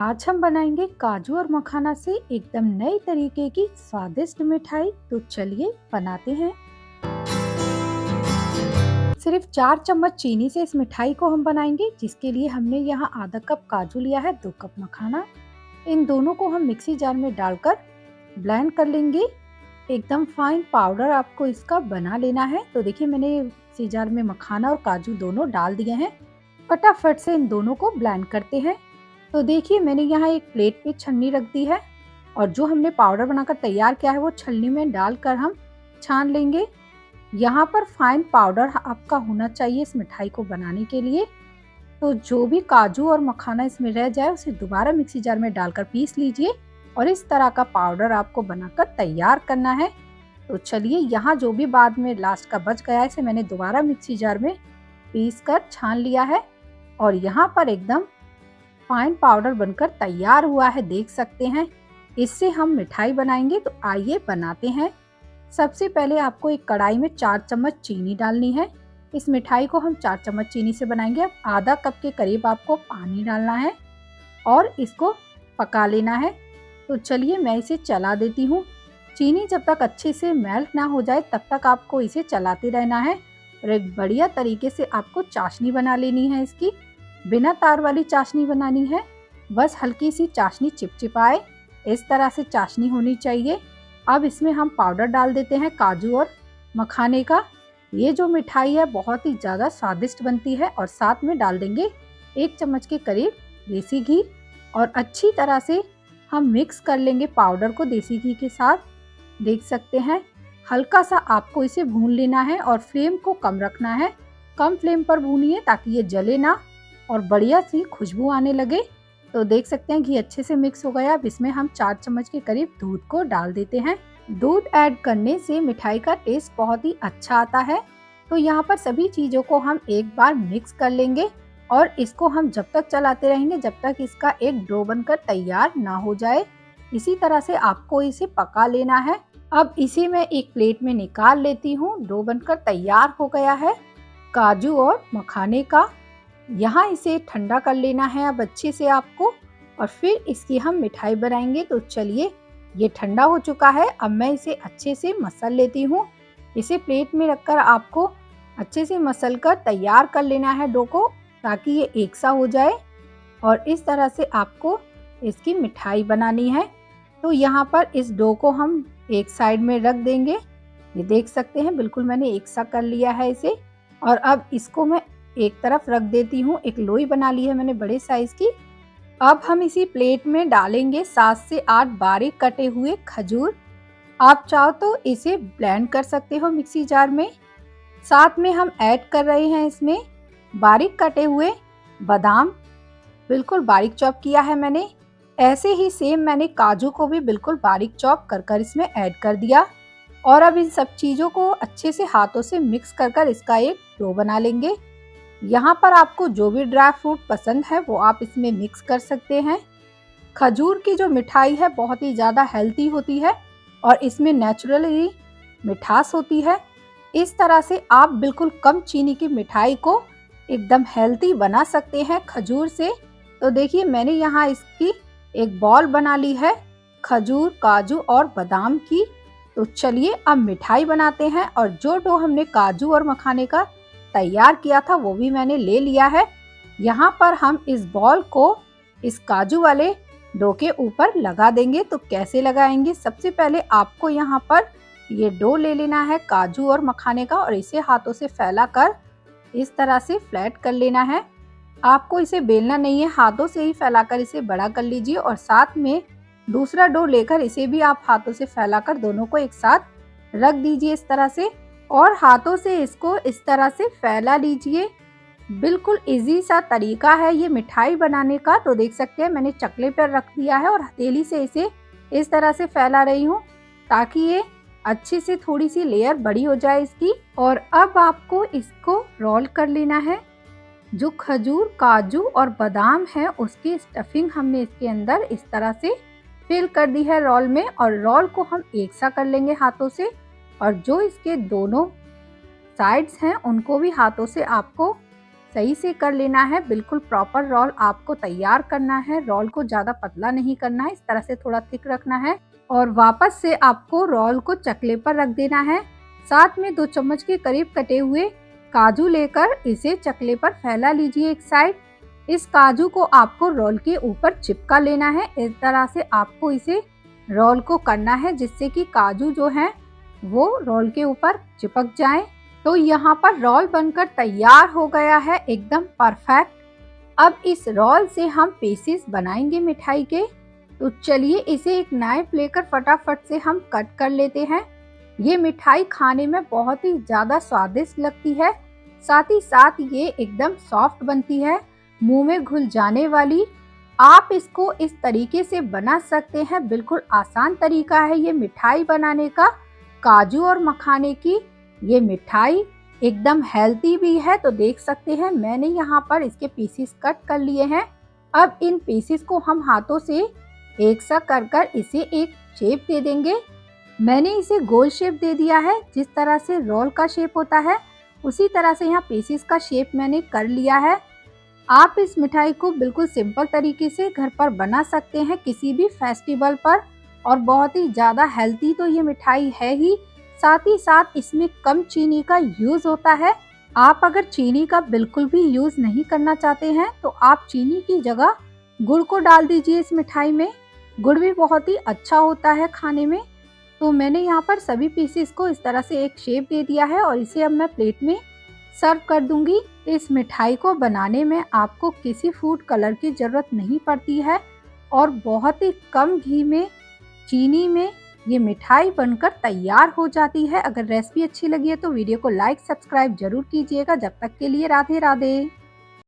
आज हम बनाएंगे काजू और मखाना से एकदम नए तरीके की स्वादिष्ट मिठाई। तो चलिए बनाते हैं। सिर्फ 4 चम्मच चीनी से इस मिठाई को हम बनाएंगे, जिसके लिए हमने यहाँ आधा कप काजू लिया है, 2 कप मखाना। इन दोनों को हम मिक्सी जार में डालकर ब्लेंड कर लेंगे। एकदम फाइन पाउडर आपको इसका बना लेना है। तो देखिए, मैंने मिक्सी जार में मखाना और काजू दोनों डाल दिए हैं। फटाफट से इन दोनों को ब्लेंड करते हैं। तो देखिए, मैंने यहाँ एक प्लेट पे छन्नी रख दी है और जो हमने पाउडर बनाकर तैयार किया है वो छलनी में डालकर हम छान लेंगे। यहाँ पर फाइन पाउडर आपका होना चाहिए इस मिठाई को बनाने के लिए। तो जो भी काजू और मखाना इसमें रह जाए उसे दोबारा मिक्सी जार में डालकर पीस लीजिए और इस तरह का पाउडर आपको बनाकर तैयार करना है। तो चलिए, यहाँ जो भी बाद में लास्ट का बच गया है इसे मैंने दोबारा मिक्सी जार में पीस कर छान लिया है और यहाँ पर एकदम फाइन पाउडर बनकर तैयार हुआ है, देख सकते हैं। इससे हम मिठाई बनाएंगे, तो आइए बनाते हैं। सबसे पहले आपको एक कढ़ाई में 4 चम्मच चीनी डालनी है। इस मिठाई को हम 4 चम्मच चीनी से बनाएंगे। अब आधा कप के करीब आपको पानी डालना है और इसको पका लेना है। तो चलिए, मैं इसे चला देती हूँ। चीनी जब तक अच्छे से मेल्ट ना हो जाए तब तक आपको इसे चलाते रहना है और एक बढ़िया तरीके से आपको चाशनी बना लेनी है। इसकी बिना तार वाली चाशनी बनानी है, बस हल्की सी चाशनी चिपचिपाए, इस तरह से चाशनी होनी चाहिए। अब इसमें हम पाउडर डाल देते हैं काजू और मखाने का। ये जो मिठाई है बहुत ही ज़्यादा स्वादिष्ट बनती है। और साथ में डाल देंगे 1 चम्मच के करीब देसी घी और अच्छी तरह से हम मिक्स कर लेंगे पाउडर को देसी घी के साथ। देख सकते हैं, हल्का सा आपको इसे भून लेना है और फ्लेम को कम रखना है। कम फ्लेम पर भूनिए ताकि ये जले ना और बढ़िया सी खुशबू आने लगे। तो देख सकते हैं घी अच्छे से मिक्स हो गया। अब इसमें हम 4 चम्मच के करीब दूध को डाल देते हैं। दूध ऐड करने से मिठाई का टेस्ट बहुत ही अच्छा आता है। तो यहाँ पर सभी चीज़ों को हम एक बार मिक्स कर लेंगे और इसको हम जब तक चलाते रहेंगे जब तक इसका एक डो बनकर तैयार ना हो जाए। इसी तरह से आपको इसे पका लेना है। अब इसे मैं एक प्लेट में निकाल लेती हूँ। डो बनकर तैयार हो गया है काजू और मखाने का। यहाँ इसे ठंडा कर लेना है अब अच्छे से आपको, और फिर इसकी हम मिठाई बनाएंगे। तो चलिए, ये ठंडा हो चुका है। अब मैं इसे अच्छे से मसल लेती हूँ। इसे प्लेट में रखकर आपको अच्छे से मसल कर तैयार कर लेना है डो को, ताकि ये एक सा हो जाए और इस तरह से आपको इसकी मिठाई बनानी है। तो यहाँ पर इस डो को हम एक साइड में रख देंगे। ये देख सकते हैं, बिल्कुल मैंने एक सा कर लिया है इसे। और अब इसको मैं एक तरफ रख देती हूँ। एक लोई बना ली है मैंने बड़े साइज की। अब हम इसी प्लेट में डालेंगे 7 से 8 बारीक कटे हुए खजूर। आप चाहो तो इसे ब्लेंड कर सकते हो मिक्सी जार में। साथ में हम ऐड कर रहे हैं इसमें बारीक कटे हुए बादाम, बिल्कुल बारीक चॉप किया है मैंने। ऐसे ही सेम मैंने काजू को भी बिल्कुल बारीक चॉप कर इसमें ऐड कर दिया। और अब इन सब चीज़ों को अच्छे से हाथों से मिक्स कर इसका एक डो बना लेंगे। यहाँ पर आपको जो भी ड्राई फ्रूट पसंद है वो आप इसमें मिक्स कर सकते हैं। खजूर की जो मिठाई है बहुत ही ज़्यादा हेल्दी होती है और इसमें नेचुरली मिठास होती है। इस तरह से आप बिल्कुल कम चीनी की मिठाई को एकदम हेल्दी बना सकते हैं खजूर से। तो देखिए, मैंने यहाँ इसकी एक बॉल बना ली है खजूर, काजू और बादाम की। तो चलिए, अब मिठाई बनाते हैं। और जो डो हमने काजू और मखाने का तैयार किया था वो भी मैंने ले लिया है। यहाँ पर हम इस बॉल को इस काजू वाले डो के ऊपर लगा देंगे। तो कैसे लगाएंगे, सबसे पहले आपको यहाँ पर ये डो ले लेना है काजू और मखाने का और इसे हाथों से फैलाकर इस तरह से फ्लैट कर लेना है। आपको इसे बेलना नहीं है, हाथों से ही फैलाकर इसे बड़ा कर लीजिए। और साथ में दूसरा डो लेकर इसे भी आप हाथों से फैलाकर दोनों को एक साथ रख दीजिए इस तरह से, और हाथों से इसको इस तरह से फैला लीजिए। बिल्कुल इजी सा तरीका है ये मिठाई बनाने का। तो देख सकते हैं, मैंने चकले पर रख दिया है और हथेली से इसे इस तरह से फैला रही हूँ ताकि ये अच्छे से थोड़ी सी लेयर बड़ी हो जाए इसकी। और अब आपको इसको रोल कर लेना है। जो खजूर, काजू और बादाम है उसकी स्टफिंग हमने इसके अंदर इस तरह से फिल कर दी है रोल में, और रोल को हम एक सा कर लेंगे हाथों से। और जो इसके दोनों साइड्स हैं उनको भी हाथों से आपको सही से कर लेना है। बिल्कुल प्रॉपर रोल आपको तैयार करना है। रोल को ज़्यादा पतला नहीं करना है, इस तरह से थोड़ा थिक रखना है और वापस से आपको रोल को चकले पर रख देना है। साथ में 2 चम्मच के करीब कटे हुए काजू लेकर इसे चकले पर फैला लीजिए एक साइड। इस काजू को आपको रोल के ऊपर चिपका लेना है। इस तरह से आपको इसे रोल को करना है जिससे कि काजू जो है वो रोल के ऊपर चिपक जाए। तो यहाँ पर रोल बनकर तैयार हो गया है, एकदम परफेक्ट। अब इस रोल से हम पीसेस बनाएंगे मिठाई के। तो चलिए इसे एक नाइफ लेकर फटाफट से हम कट कर लेते हैं। ये मिठाई खाने में बहुत ही ज़्यादा स्वादिष्ट लगती है, साथ ही साथ ये एकदम सॉफ्ट बनती है, मुंह में घुल जाने वाली। आप इसको इस तरीके से बना सकते हैं, बिल्कुल आसान तरीका है ये मिठाई बनाने का। काजू और मखाने की ये मिठाई एकदम हेल्दी भी है। तो देख सकते हैं मैंने यहाँ पर इसके पीसेस कट कर लिए हैं। अब इन पीसेस को हम हाथों से एक सा कर इसे एक शेप दे देंगे। मैंने इसे गोल शेप दे दिया है, जिस तरह से रोल का शेप होता है उसी तरह से यहाँ पीसेस का शेप मैंने कर लिया है। आप इस मिठाई को बिल्कुल सिंपल तरीके से घर पर बना सकते हैं किसी भी फेस्टिवल पर, और बहुत ही ज़्यादा हेल्दी तो ये मिठाई है ही, साथ ही साथ इसमें कम चीनी का यूज़ होता है। आप अगर चीनी का बिल्कुल भी यूज़ नहीं करना चाहते हैं तो आप चीनी की जगह गुड़ को डाल दीजिए इस मिठाई में। गुड़ भी बहुत ही अच्छा होता है खाने में। तो मैंने यहाँ पर सभी पीसेस को इस तरह से एक शेप दे दिया है और इसे अब मैं प्लेट में सर्व कर दूंगी। इस मिठाई को बनाने में आपको किसी फूड कलर की ज़रूरत नहीं पड़ती है और बहुत ही कम घी में, चीनी में ये मिठाई बनकर तैयार हो जाती है। अगर रेसिपी अच्छी लगी है तो वीडियो को लाइक सब्सक्राइब जरूर कीजिएगा। जब तक के लिए राधे राधे।